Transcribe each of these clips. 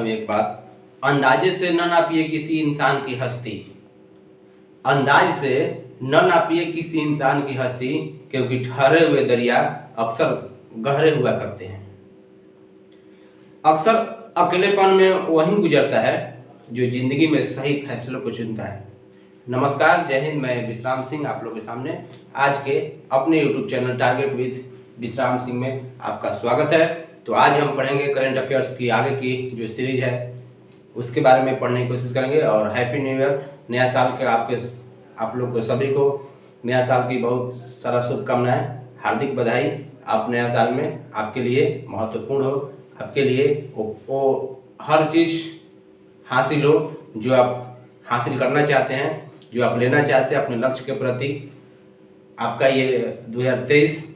हूँ एक बात, अंदाजे से न नापिए किसी इंसान की हस्ती। अंदाज से न नापिए किसी इंसान की हस्ती, क्योंकि ठहरे हुए दरिया अक्सर गहरे हुआ करते हैं। अक्सर अकेलेपन में वही गुजरता है जो जिंदगी में सही फैसलों को चुनता है। नमस्कार, जय हिंद। मैं विश्राम सिंह आप लोगों के सामने आज के अपने यूट्यूब चैनल टारगेट विद विश्राम सिंह में आपका स्वागत है। तो आज हम पढ़ेंगे करंट अफेयर्स की आगे की जो सीरीज है उसके बारे में पढ़ने की कोशिश करेंगे। और हैप्पी न्यू ईयर, नया साल के आप लोग को सभी को नया साल की बहुत सारा शुभकामनाएं, हार्दिक बधाई। आप नया साल में आपके लिए महत्वपूर्ण हो, आपके लिए वो हर चीज़ हासिल हो जो आप हासिल करना चाहते हैं, जो आप लेना चाहते हैं अपने लक्ष्य के प्रति। आपका ये 2023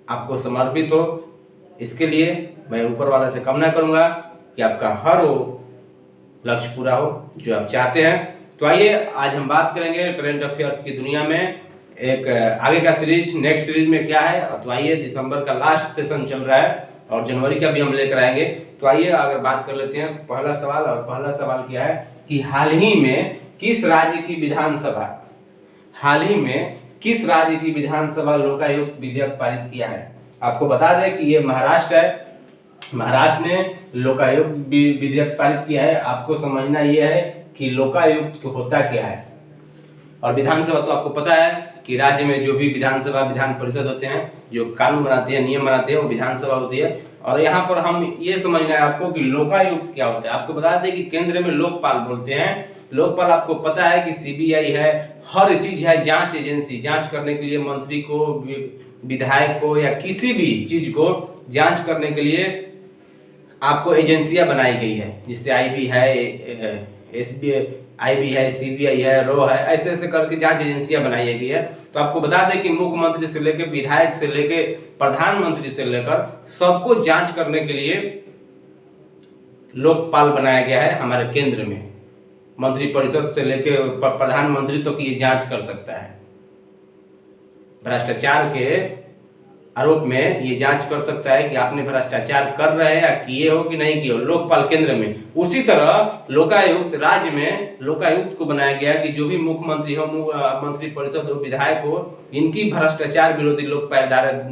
आपको समर्पित हो। इसके लिए मैं ऊपर वाला से कामना करूंगा कि आपका हर वो लक्ष्य पूरा हो जो आप चाहते हैं। तो आइए आज हम बात करेंगे करंट अफेयर्स की दुनिया में एक आगे का सीरीज, नेक्स्ट सीरीज में क्या है। तो आइए, दिसंबर का लास्ट सेशन चल रहा है और जनवरी का भी हम लेकर आएंगे। तो आइए अगर बात कर लेते हैं पहला सवाल। और पहला सवाल क्या है कि हाल ही में किस राज्य की विधानसभा लोकायुक्त विधेयक पारित किया है। आपको बता दें कि ये महाराष्ट्र है। महाराष्ट्र ने लोकायुक्त विधेयक पारित किया है। आपको समझना ये है कि लोकायुक्त होता क्या है। और विधानसभा तो आपको पता है कि राज्य में जो भी विधानसभा, विधान परिषद होते हैं, जो कानून बनाते हैं, नियम बनाते हैं, वो विधानसभा होती है। और यहाँ पर हम ये समझना है आपको कि लोकायुक्त क्या होता है। आपको बता दें कि केंद्र में लोकपाल बोलते हैं। लोकपाल आपको पता है कि सीबीआई है, हर चीज है, जांच एजेंसी, जांच करने के लिए मंत्री को, विधायक को या किसी भी चीज को जांच करने के लिए आपको एजेंसियां बनाई गई है, जिससे आईबी है, एसबीआई, आईबी है, सीबीआई है, रो है, ऐसे ऐसे करके जांच एजेंसियां बनाई गई है। तो आपको बता दें कि मुख्यमंत्री से लेकर विधायक से लेकर प्रधानमंत्री से लेकर सबको जांच करने के लिए लोकपाल बनाया गया है हमारे केंद्र में। मंत्रिपरिषद से लेकर प्रधानमंत्री तक ये जांच कर सकता है। भ्रष्टाचार के आरोप में ये जांच कर सकता है कि आपने भ्रष्टाचार कर रहे हैं या किए हो कि नहीं किए हो, लोकपाल केंद्र में। उसी तरह लोकायुक्त राज्य में लोकायुक्त को बनाया गया कि जो भी मुख्यमंत्री हो, मंत्रिपरिषद हो, विधायक हो, इनकी भ्रष्टाचार विरोधी लोकपाल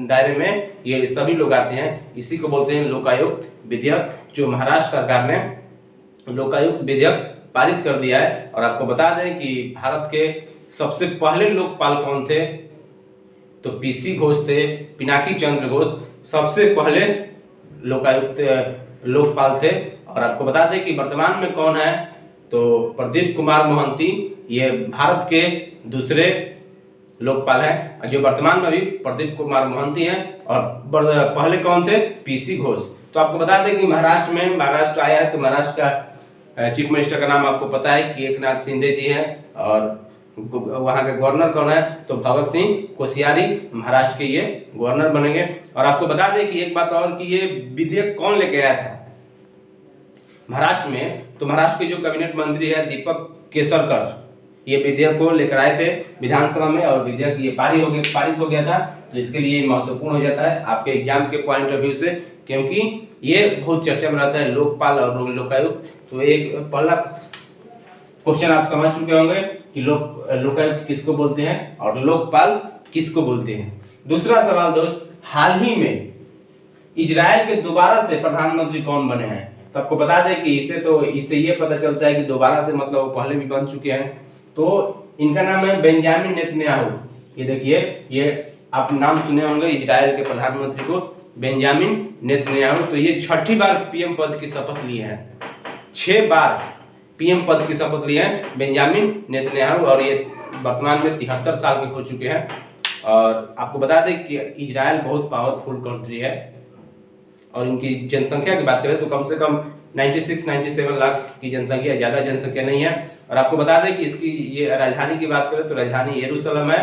दायरे में ये सभी लोग आते हैं। इसी को बोलते हैं लोकायुक्त विधेयक, जो महाराष्ट्र सरकार ने लोकायुक्त विधेयक पारित कर दिया है। और आपको बता दें कि भारत के सबसे पहले लोकपाल कौन थे, तो पीसी घोष थे, पिनाकी चंद्र घोष सबसे पहले लोकायुक्त लोकपाल थे। और आपको बता दें कि वर्तमान में कौन है, तो प्रदीप कुमार मोहंती, ये भारत के दूसरे लोकपाल हैं, जो वर्तमान में भी प्रदीप कुमार मोहंती हैं। और पहले कौन थे, पीसी घोष। तो आपको बता दें कि महाराष्ट्र आया है, तो महाराष्ट्र का चीफ मिनिस्टर का नाम आपको पता है कि एकनाथ शिंदे जी हैं। और वहां के गवर्नर कौन है, तो भगत सिंह कोश्यारी महाराष्ट्र के ये गवर्नर बनेंगे। और आपको बता दें कि एक बात और कि ये विधेयक कौन लेके आया था महाराष्ट्र में, तो महाराष्ट्र के जो कैबिनेट मंत्री है दीपक केसरकर, ये विधेयक को लेकर आए थे विधानसभा में। और विधेयक ये पारित हो गया था। तो इसके लिए महत्वपूर्ण हो जाता है आपके एग्जाम के पॉइंट ऑफ व्यू से, क्योंकि ये बहुत चर्चा में रहता है लोकपाल और लोकायुक्त। तो एक पहला क्वेश्चन आप समझ चुके होंगे कि लोकायुक्त किसको बोलते हैं और लोकपाल किसको बोलते हैं। दूसरा सवाल दोस्त, हाल ही में इजराइल के दोबारा से प्रधानमंत्री कौन बने हैं। तो आपको बता दें कि इससे ये पता चलता है कि दोबारा से मतलब वो पहले भी बन चुके हैं। तो इनका नाम है बेंजामिन नेतन्याहू। ये देखिए, ये आप नाम सुने होंगे इजराइल के प्रधानमंत्री को, बेंजामिन नेतन्याहू। तो ये 6ठी बार पीएम पद की शपथ लिए हैं, 6 बार पीएम पद की शपथ लिए हैं बेंजामिन नेतन्याहू। और ये वर्तमान में 73 साल के हो चुके हैं। और आपको बता दें कि इजराइल बहुत पावरफुल कंट्री है। और इनकी जनसंख्या की बात करें तो कम से कम 96-97 लाख की जनसंख्या, ज़्यादा जनसंख्या नहीं है। और आपको बता दें कि इसकी ये राजधानी की बात करें तो राजधानी यरूशलेम है।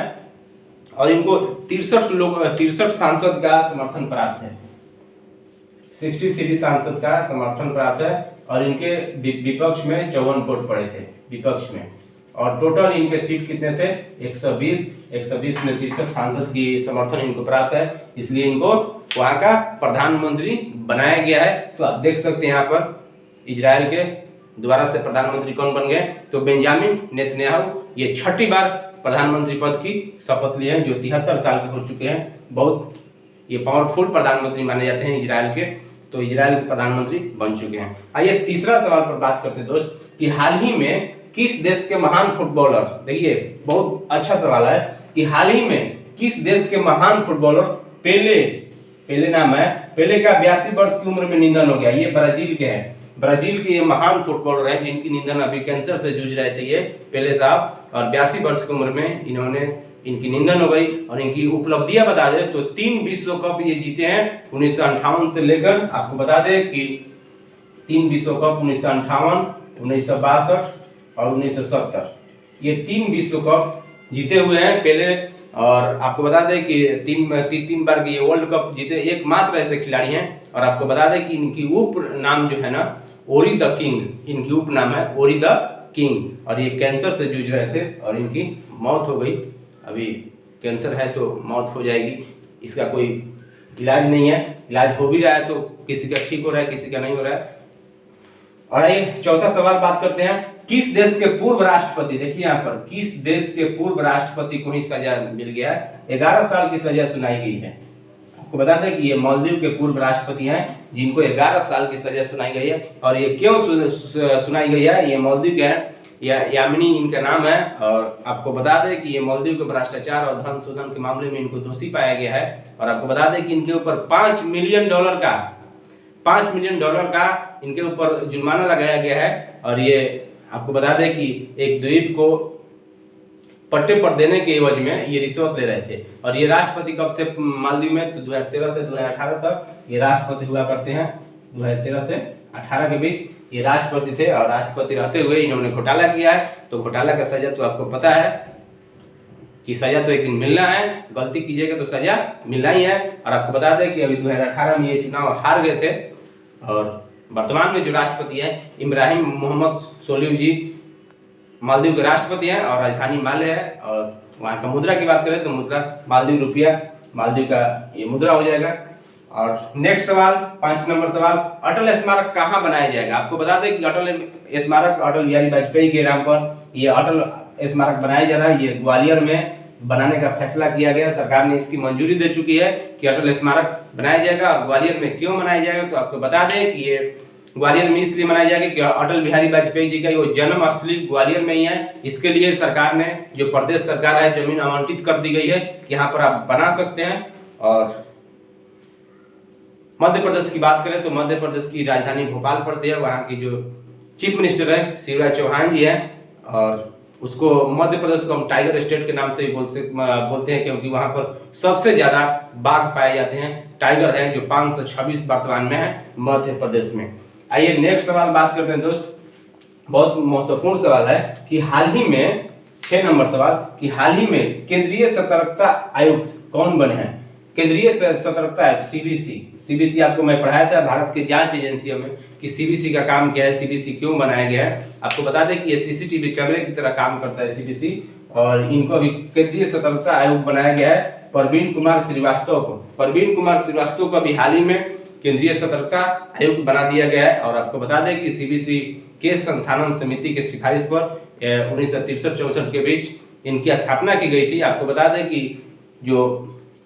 और इनको 63 सांसद का समर्थन प्राप्त है, 63 सांसद का समर्थन प्राप्त है। और इनके विपक्ष में 54 वोट पड़े थे विपक्ष में। और टोटल इनके सीट कितने थे, 120 में 63 सांसद की समर्थन इनको प्राप्त है। इसलिए इनको वहां का प्रधानमंत्री बनाया गया है। तो आप देख सकते हैं यहाँ पर इजराइल के दोबारा से प्रधानमंत्री कौन बन गए, तो बेंजामिन नेतन्याहू ये 6ठी बार प्रधानमंत्री पद की शपथ लिए हैं, जो 73 साल के हो चुके हैं। बहुत ये पावरफुल प्रधानमंत्री माने जाते हैं इजराइल के, तो इजराइल के प्रधानमंत्री बन चुके हैं। आइए तीसरा सवाल पर बात करते हैं दोस्त, कि हाल ही में किस देश के महान फुटबॉलर, देखिए बहुत अच्छा सवाल है, कि हाल ही में किस देश के महान फुटबॉलर पेले नाम है, पेले का 82 वर्ष की उम्र में निधन हो गया। ये ब्राजील के हैं, ब्राजील के ये महान फुटबॉलर हैं जिनकी निधन, अभी कैंसर से जूझ रहे थे ये पेले साहब, और 82 वर्ष की उम्र में इनकी निधन हो गई। और इनकी उपलब्धियां बता दें तो 3 विश्व कप ये जीते हैं 1958 से लेकर, आपको बता दें कि 3 विश्व कप 1958, 1962 और 1970, ये 3 विश्व कप जीते हुए हैं पेले। और आपको बता दें कि तीन बार के ये वर्ल्ड कप जीते एकमात्र ऐसे खिलाड़ी हैं। और आपको बता दें कि इनकी उप नाम जो है ना, ओरी द किंग, इनकी उप नाम है ओरी द किंग। और ये कैंसर से जूझ रहे थे और इनकी मौत हो गई। अभी कैंसर है तो मौत हो जाएगी, इसका कोई इलाज नहीं है, इलाज हो भी रहा है तो किसी का ठीक हो रहा है, किसी का नहीं हो रहा है। और आइए चौथा सवाल बात करते हैं, किस देश के पूर्व राष्ट्रपति, देखिए यहाँ पर किस देश के पूर्व राष्ट्रपति को ही सजा मिल गया है, 11 साल की सजा सुनाई गई है। आपको बता दें कि ये मालदीव के पूर्व राष्ट्रपति हैं जिनको 11 साल की सजा सुनाई गई है। और ये क्यों सुनाई गई है, ये मालदीव के हैं, यामिनी इनका नाम है। और आपको बता दें कि ये मालदीव के भ्रष्टाचार और धन शोधन के मामले में इनको दोषी पाया गया है। और आपको बता दें कि इनके ऊपर $5 मिलियन का इनके ऊपर जुर्माना लगाया गया है। और ये आपको बता दें कि एक द्वीप को पट्टे पर देने के एवज में ये रिश्वत ले रहे थे। और ये राष्ट्रपति कब थे मालदीव में, तो 2013 से 2018 तक ये राष्ट्रपति हुआ करते हैं। 2013 से 18 के बीच ये राष्ट्रपति थे। और राष्ट्रपति रहते हुए इन्होंने घोटाला किया है, तो घोटाला का सजा तो आपको पता है कि सजा तो एक दिन मिलना है, गलती कीजिएगा तो सजा मिलना ही है। और आपको बता दें कि अभी 2018 में ये चुनाव हार गए थे। और वर्तमान में जो राष्ट्रपति है इब्राहिम मोहम्मद सोलिह जी मालदीव के राष्ट्रपति हैं और राजधानी माले है। और वहाँ का मुद्रा की बात करें तो मुद्रा मालदीव रुपया, मालदीव का ये मुद्रा हो जाएगा। और नेक्स्ट सवाल, 5 नंबर सवाल, अटल स्मारक कहाँ बनाया जाएगा। आपको बता दें कि अटल स्मारक अटल बिहारी वाजपेयी के नाम पर ये अटल स्मारक बनाया जा रहा है। ये ग्वालियर में बनाने का फैसला किया गया, सरकार ने इसकी मंजूरी दे चुकी है कि अटल स्मारक बनाया जाएगा। और ग्वालियर में क्यों बनाया जाएगा, तो आपको बता दें कि ये ग्वालियर में इसलिए मनाया जाएगा कि अटल बिहारी वाजपेयी जी का वो जन्म स्थली ग्वालियर में ही है। इसके लिए सरकार ने, जो प्रदेश सरकार है, जमीन आवंटित कर दी गई है कि यहाँ पर आप बना सकते हैं। और मध्य प्रदेश की बात करें तो मध्य प्रदेश की राजधानी भोपाल पड़ती है। वहाँ की जो चीफ मिनिस्टर है शिवराज चौहान जी है। और उसको मध्य प्रदेश को हम टाइगर स्टेट के नाम से ही बोलते हैं, क्योंकि वहाँ पर सबसे ज्यादा बाघ पाए जाते हैं, टाइगर हैं, जो 526 वर्तमान में है मध्य प्रदेश में। आइए नेक्स्ट सवाल बात करते हैं दोस्त, बहुत महत्वपूर्ण सवाल है कि हाल ही में 6 नंबर सवाल, कि हाल ही में केंद्रीय सतर्कता आयुक्त कौन बने हैं। केंद्रीय सतर्कता आयुक्त सीबीसी आपको मैं पढ़ाया था भारत की जांच एजेंसियों में कि सीबीसी का काम क्या है, सीबीसी क्यों बनाया गया है। आपको बता दें कि ये सीसीटीवी कैमरे की तरह काम करता है सीबीसी। और इनको अभी केंद्रीय सतर्कता आयोग बनाया गया है प्रवीण कुमार श्रीवास्तव को। प्रवीण कुमार श्रीवास्तव को अभी हाल ही में केंद्रीय सतर्कता आयोग बना दिया गया है। और आपको बता दें कि सीबीसी के संस्थानम समिति के सिफारिश पर 1963-64 के बीच इनकी स्थापना की गई थी। आपको बता दें कि जो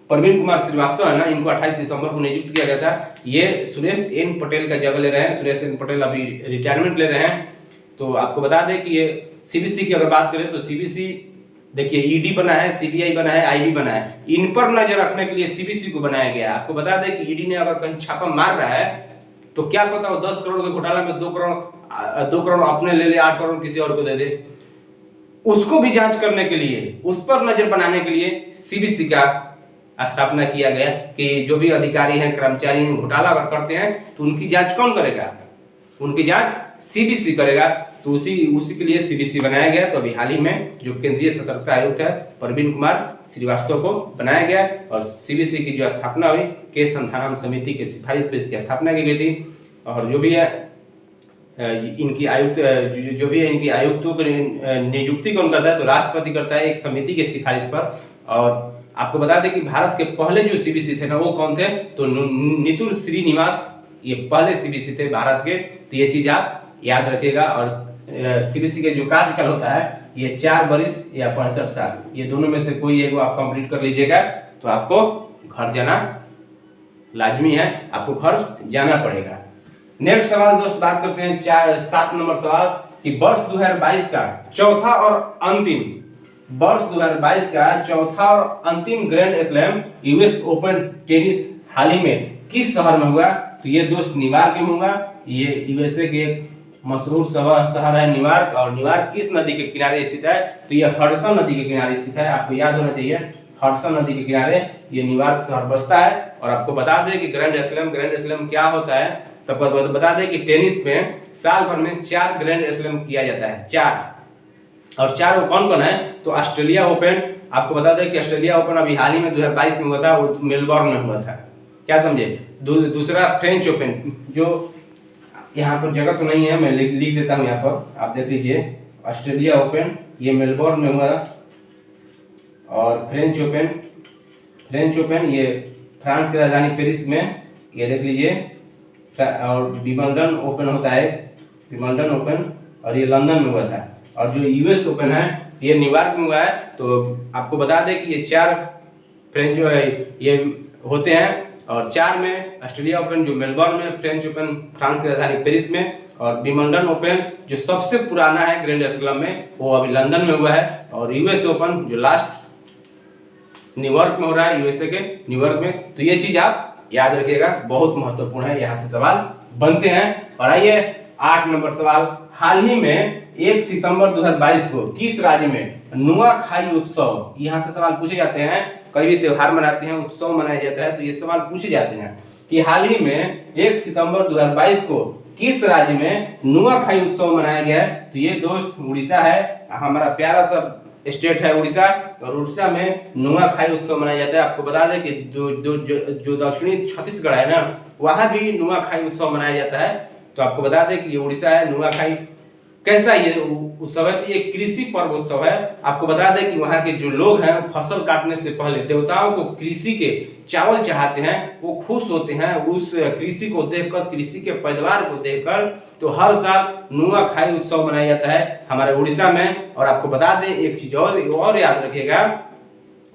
प्रवीण कुमार श्रीवास्तव है ना, इनको 28 दिसंबर को नियुक्त किया गया था। ये सुरेश एन पटेल का जगह ले रहे हैं। सुरेश एन पटेल अभी रिटायरमेंट ले रहे हैं। तो आपको बता दें कि ये सीबीसी की अगर बात करें तो सीबीसी देखिए ईडी बना है, सीबीआई बना है, आईबी बना है। इन पर नजर रखने के लिए सीबीसी को बनाया गया है। आपको बता दें कि ईडी ने अगर कहीं छापा मार रहा है तो क्या पता वो 10 करोड़ के घोटाला में 2 करोड़ अपने ले ले, 8 करोड़ किसी और को दे दे। उसको भी जांच करने के लिए, उस पर नजर बनाने के लिए सीबीसी का स्थापना किया गया कि जो भी अधिकारी हैं, कर्मचारी हैं, घोटाला अगर करते हैं तो उनकी जांच कौन करेगा, उनकी जांच सीबीसी करेगा। तो उसी के लिए सीबीसी बनाया गया। तो अभी हाल ही में जो केंद्रीय सतर्कता आयुक्त है प्रवीण कुमार श्रीवास्तव को बनाया गया। और सीबीसी की जो स्थापना हुई के संस्थानम समिति की सिफारिश पर इसकी स्थापना की गई थी। और जो भी है इनकी आयुक्त, जो भी है इनकी आयुक्तों की नियुक्ति कौन करता है, तो राष्ट्रपति करता है एक समिति के सिफारिश पर। और आपको बता दें कि भारत के पहले जो सीबीसी थे ना, वो कौन थे, तो नीतूर श्रीनिवास ये पहले सीबीसी थे भारत के, तो ये चीज आप याद रखिएगा। और सीबीसी के जो कार्यकाल होता है ये 4 वर्ष या 65 साल, ये दोनों में से कोई एक आप कंप्लीट कर लीजिएगा तो आपको घर जाना लाजमी है, आपको घर जाना पड़ेगा। नेक्स्ट सवाल दोस्त बात करते हैं 7 नंबर सवाल कि वर्ष 2022 का चौथा और अंतिम grand slam US Open tennis हाल ही में किस शहर में हुआ? तो ये दोस्त न्यूयॉर्क में हुआ। ये यूएसए के एक मशहूर शहर है न्यूयॉर्क, और न्यूयॉर्क किस नदी के किनारे स्थित है? तो ये हडसन नदी के किनारे स्थित है, आपको याद होना चाहिए। हडसन नदी के किनारे ये न्यूयॉर्क शहर बसता है। और आपको बता दें कि ग्रैंड स्लैम क्या होता है, तो बता दें कि टेनिस में साल भर में 4 ग्रैंड स्लैम किया जाता है, 4। और 4 वो कौन कौन है? तो ऑस्ट्रेलिया ओपन, आपको बता दें कि ऑस्ट्रेलिया ओपन अभी हाल ही में 2022 में हुआ था, वो मेलबोर्न में हुआ था, क्या समझे। दूसरा फ्रेंच ओपन, जो यहाँ पर जगह तो नहीं है, मैं लिख देता हूँ यहाँ पर, आप देख लीजिए। ऑस्ट्रेलिया ओपन ये मेलबोर्न में हुआ, और फ्रेंच ओपन ये फ्रांस की राजधानी पेरिस में, ये देख लीजिए। और विंबलडन ओपन होता है, विंबलडन ओपन, और ये लंदन में हुआ था। और जो यूएस ओपन है ये न्यूयॉर्क में हुआ है। तो आपको बता दें कि ये 4 फ्रेंच ये होते हैं, और 4 में ऑस्ट्रेलिया ओपन जो मेलबोर्न में, फ्रेंच ओपन फ्रांस की राजधानी पेरिस में, और विंबलडन ओपन जो सबसे पुराना है ग्रैंड स्लैम में वो अभी लंदन में हुआ है। और यूएस ओपन जो लास्ट न्यूयॉर्क में हो रहा है, यूएसए के न्यूयॉर्क में। तो ये चीज आप याद रखिएगा, बहुत महत्वपूर्ण है, यहाँ से सवाल बनते हैं। और आइए 8 नंबर सवाल, हाल ही में 1 सितंबर 2022 को किस राज्य में नुआखाई उत्सव, यहाँ से सवाल पूछे जाते हैं। कई भी त्योहार मनाते हैं, उत्सव मनाया जाता है, तो ये सवाल पूछे जाते हैं कि हाल ही में 1 सितंबर 2022 को किस राज्य में नुआखाई उत्सव मनाया गया है? तो ये दोस्त उड़ीसा है, हमारा प्यारा सा स्टेट है उड़ीसा, और उड़ीसा में नुआखाई उत्सव मनाया जाता है। आपको बता दें कि जो दक्षिणी छत्तीसगढ़ है ना, वहाँ भी नुआखाई उत्सव मनाया जाता है। तो आपको बता दें कि ये उड़ीसा है। नुआखाई कैसा ये उत्सव है? तो ये कृषि पर्व उत्सव है। आपको बता दें कि वहाँ के जो लोग हैं फसल काटने से पहले देवताओं को कृषि के चावल चढ़ाते हैं, वो खुश होते हैं उस कृषि को देखकर, कृषि के पैदावार को देखकर। तो हर साल नुआखाई उत्सव मनाया जाता है हमारे उड़ीसा में। और आपको बता दें एक चीज और याद रखिएगा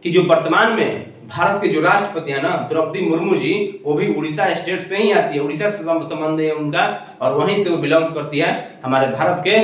कि जो वर्तमान में भारत के जो राष्ट्रपति है ना द्रौपदी मुर्मू जी, वो भी उड़ीसा स्टेट से ही आती है, उड़ीसा से संबंध है उनका, और वहीं से वो बिलोंग्स करती है। हमारे भारत के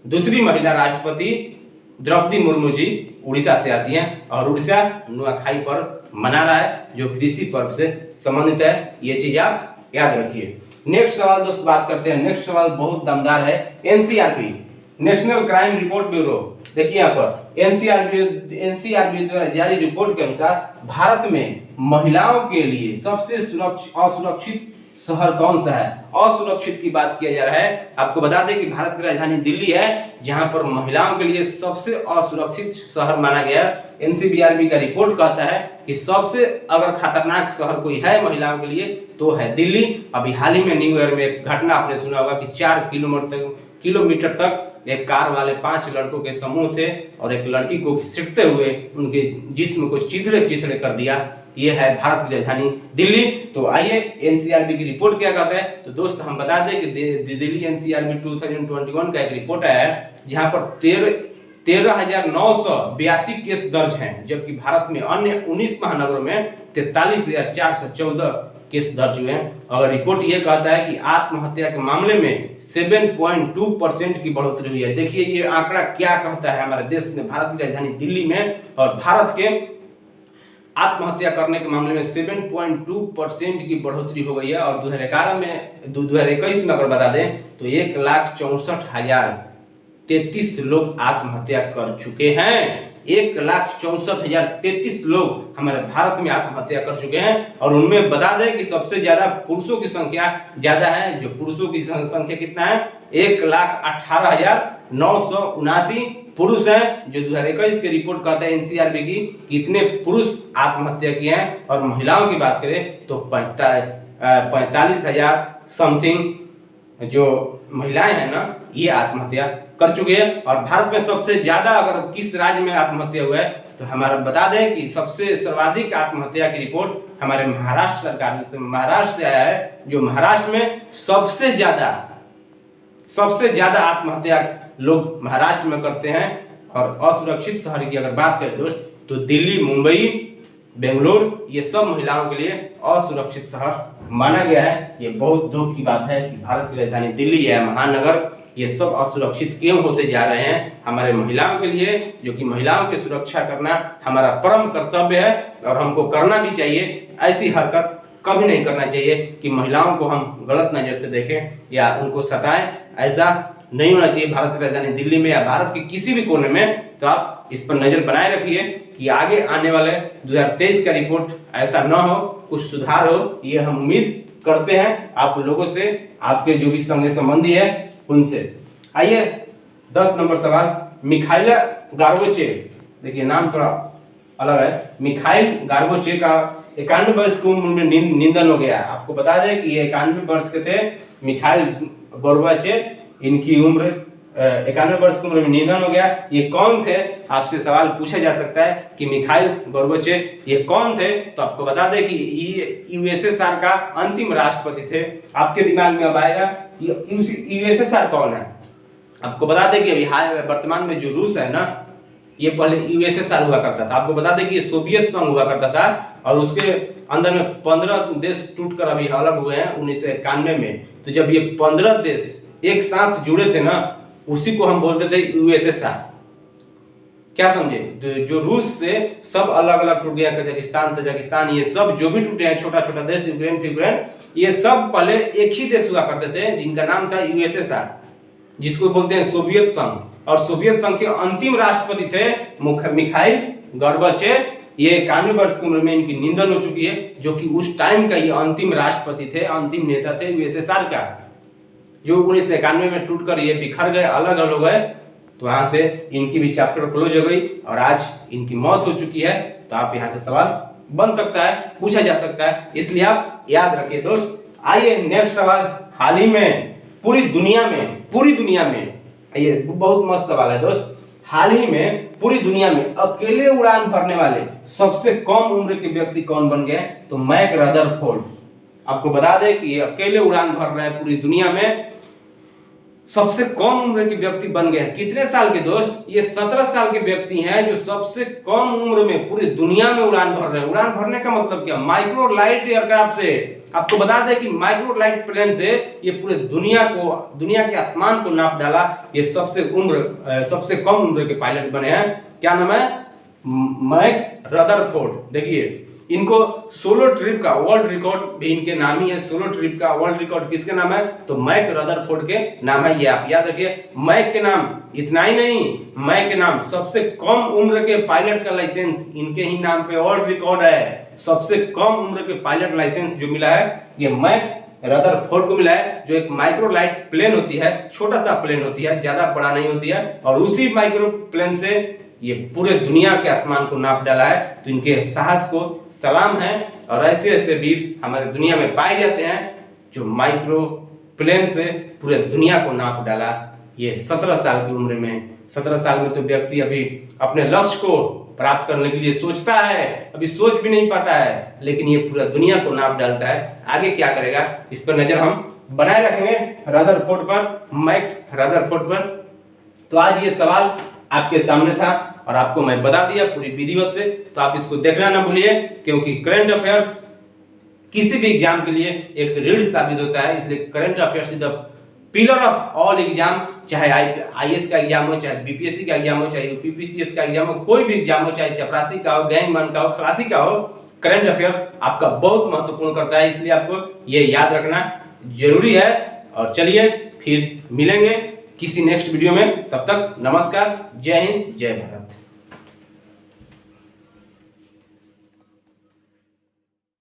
दूसरी महिला राष्ट्रपति द्रौपदी मुर्मू जी उड़ीसा से आती हैं, और उड़ीसा नुआखाई पर्व मना रहा है जो कृषि पर्व से संबंधित है। ये चीज आप याद रखिए। नेक्स्ट सवाल दोस्त बात करते हैं। नेक्स्ट सवाल बहुत दमदार है। NCRB, national crime report bureau, देखिए यहाँ पर एनसीआरबी द्वारा जारी रिपोर्ट के अनुसार भारत में महिलाओं के लिए सबसे असुरक्षित शहर कौन सा है? असुरक्षित की बात किया जा रहा है। आपको बता दें कि भारत की राजधानी दिल्ली है, जहां पर महिलाओं के लिए सबसे असुरक्षित शहर माना गया। एनसीआरबी का रिपोर्ट कहता है कि सबसे अगर खतरनाक शहर कोई है महिलाओं के लिए तो है दिल्ली। अभी हाल ही में न्यू ईयर में एक घटना आपने सुना होगा कि 4 किलोमीटर तक एक कार वाले 5 लड़कों के समूह थे, और एक लड़की को घसीटते हुए उनके जिस्म को चिथड़े कर दिया। ये है भारत की राजधानी दिल्ली। तो आइए एनसीआरबी की रिपोर्ट क्या कहता है। तो दोस्त हम बता दें कि दिल्ली एनसीआरबी 2021 का एक रिपोर्ट है, जहां पर 13,982 केस दर्ज हैं, जबकि भारत में अन्य 19 महानगरों में 43,414 केस दर्ज हुए हैं। और रिपोर्ट ये कहता है कि आत्महत्या के मामले में 7.2% की बढ़ोतरी हुई है। देखिए ये आंकड़ा क्या कहता है हमारे देश में, भारत की राजधानी दिल्ली में, और भारत के आत्महत्या करने के मामले में 7.2% की बढ़ोतरी हो गई है। और 2021 में अगर बता दें तो 1,64,033 लोग आत्महत्या कर चुके हैं। 1,64,033 लोग हमारे भारत में आत्महत्या कर चुके हैं। और उनमें बता दें कि सबसे ज्यादा पुरुषों की संख्या ज्यादा है। जो पुरुषों की संख्या कितना है? 1,18,979 पुरुष हैं। जो 2021 की रिपोर्ट कहता है एनसीआरबी की कितने पुरुष आत्महत्या किए हैं। और महिलाओं की बात करें तो 45,000 समथिंग जो महिलाएं हैं ना, ये आत्महत्या कर चुके हैं। और भारत में सबसे ज्यादा अगर किस राज्य में आत्महत्या हुआ है तो हमारा बता दें कि सबसे सर्वाधिक आत्महत्या की रिपोर्ट हमारे महाराष्ट्र सरकार से, महाराष्ट्र से आया है, जो महाराष्ट्र में सबसे ज्यादा आत्महत्या लोग महाराष्ट्र में करते हैं। और असुरक्षित शहर की अगर बात करें दोस्त, तो दिल्ली, मुंबई, बेंगलुरु, ये सब महिलाओं के लिए असुरक्षित शहर माना गया है। ये बहुत दुख की बात है कि भारत की राजधानी दिल्ली या महानगर ये सब असुरक्षित क्यों होते जा रहे हैं हमारे महिलाओं के लिए, जो कि महिलाओं की सुरक्षा करना हमारा परम कर्तव्य है और हमको करना भी चाहिए। ऐसी हरकत कभी नहीं करना चाहिए कि महिलाओं को हम गलत नज़र से देखें या उनको सताएं, ऐसा नहीं होना चाहिए भारत की राजधानी दिल्ली में या भारत के किसी भी कोने में। तो आप इस पर नज़र बनाए रखिए कि आगे आने वाले 2023 का रिपोर्ट ऐसा न हो, कुछ सुधार हो, ये हम उम्मीद करते हैं आप लोगों से, आपके जो भी संगे संबंधी है उनसे। आइए 10 नंबर सवाल, मिखाइल गार्बोचे, देखिए नाम थोड़ा अलग है, मिखाइल गार्बोचे का 91 वर्ष की उम्र में निधन हो गया। आपको बता दें कि ये 91 वर्ष के थे मिखाइल गार्बोचे, इनकी उम्र 91 वर्ष की उम्र में निधन हो गया। ये कौन थे, आपसे सवाल पूछा जा सकता है कि मिखाइल गार्बोचे ये कौन थे। तो आपको बता दें कि ये यूएसएसआर का अंतिम राष्ट्रपति थे। आपके दिमाग में अब आएगा कि यूएसएसआर कौन है। आपको बता दें कि अभी हाल वर्तमान में जो रूस है ना, ये पहले यूएसएसआर हुआ करता था। आपको बता दें कि ये सोवियत संघ हुआ करता था और उसके अंदर में 15 देश टूटकर अभी अलग हुए हैं 1991 में। तो जब ये 15 देश एक साथ जुड़े थे ना, उसी को हम बोलते थे यूएसएसआर। क्या समझे, जो रूस से सब अलग अलग टूट गया, कजाकिस्तान, तजाकिस्तान, ये सब जो भी टूटे हैं छोटा छोटा देश, यूक्रेन, ये सब पहले एक ही देश हुआ करते थे जिनका नाम था यूएसएसआर, जिसको बोलते हैं सोवियत संघ। और सोवियत संघ के अंतिम राष्ट्रपति थे मिखाइल गार्बोचे। ये 91 वर्ष की उम्र में इनकी निधन हो चुकी है, जो कि उस टाइम का ये अंतिम राष्ट्रपति थे, अंतिम नेता थे यूएसएसआर का, जो 1991 में टूटकर ये बिखर गए, अलग अलग हो गए। तो वहां से इनकी भी चैप्टर क्लोज हो गई और आज इनकी मौत हो चुकी है। तो आप यहाँ से सवाल बन सकता है, पूछा जा सकता है, इसलिए आप याद रखिए दोस्त। आइए नेक्स्ट सवाल, हाल ही में पूरी दुनिया में ये बहुत मस्त सवाल है दोस्त, हाल ही में पूरी दुनिया में अकेले उड़ान भरने वाले सबसे कम उम्र के व्यक्ति कौन बन गए, तो मैक रदरफोर्ड। आपको बता दें कि ये अकेले उड़ान भर रहे हैं पूरी दुनिया में, सबसे कम उम्र के व्यक्ति बन गए। कितने साल के दोस्त, ये 17 साल के व्यक्ति हैं जो सबसे कम उम्र में पूरी दुनिया में उड़ान भर रहे हैं। उड़ान भरने का मतलब क्या, माइक्रो लाइट एयरक्राफ्ट से। आपको बता दें कि माइक्रो लाइट प्लेन से ये पूरे दुनिया के आसमान को नाप डाला। ये सबसे कम उम्र के पायलट बने हैं। क्या नाम है, मैक रदरफोर्ड। देखिए इनको सोलो ट्रिप का वर्ल्ड रिकॉर्ड भी इनके नाम ही है। सोलो ट्रिप का वर्ल्ड रिकॉर्ड किसके नाम है, तो मैक रदरफोर्ड के नाम है। ये आप याद रखिए, मैक के नाम, इतना ही नहीं, मैक के नाम सबसे कम उम्र के पायलट का लाइसेंस इनके ही नाम पे वर्ल्ड रिकॉर्ड है। सबसे कम उम्र के पायलट लाइसेंस जो मिला है ये मैक रदरफोर्ड को मिला है, जो एक माइक्रो लाइट प्लेन होती है, छोटा सा प्लेन होती है, ज्यादा बड़ा नहीं होती है, और उसी माइक्रो प्लेन से ये पूरे दुनिया के आसमान को नाप डाला है। तो इनके साहस को सलाम है। और ऐसे ऐसे वीर हमारे दुनिया में पाए जाते हैं जो माइक्रो प्लेन से पूरे दुनिया को नाप डाला। ये 17 साल की उम्र में, 17 साल में तो व्यक्ति अभी अपने लक्ष्य को प्राप्त करने के लिए सोचता है, अभी सोच भी नहीं पाता है, लेकिन ये पूरा दुनिया को नाप डालता है। आगे क्या करेगा इस पर नजर हम बनाए रखेंगे, रदरफोर्ड पर, मैक रदरफोर्ड पर। तो आज ये सवाल आपके सामने था और आपको मैं बता दिया पूरी विधिवत से। तो आप इसको देखना ना भूलिए, क्योंकि करंट अफेयर्स किसी भी एग्जाम के लिए एक रीढ़ साबित होता है। इसलिए current affairs is the pillar of all exam, चाहे आईएएस का एग्जाम हो, चाहे बीपीएससी का एग्जाम हो, चाहे यूपीपीसीएस का एग्जाम हो, कोई भी एग्जाम हो, चाहे चपरासी का हो, गैंगमैन का हो, खलासी का हो, करंट अफेयर्स आपका बहुत महत्वपूर्ण करता है। इसलिए आपको ये याद रखना जरूरी है। और चलिए फिर मिलेंगे किसी नेक्स्ट वीडियो में, तब तक नमस्कार, जय हिंद, जय भारत।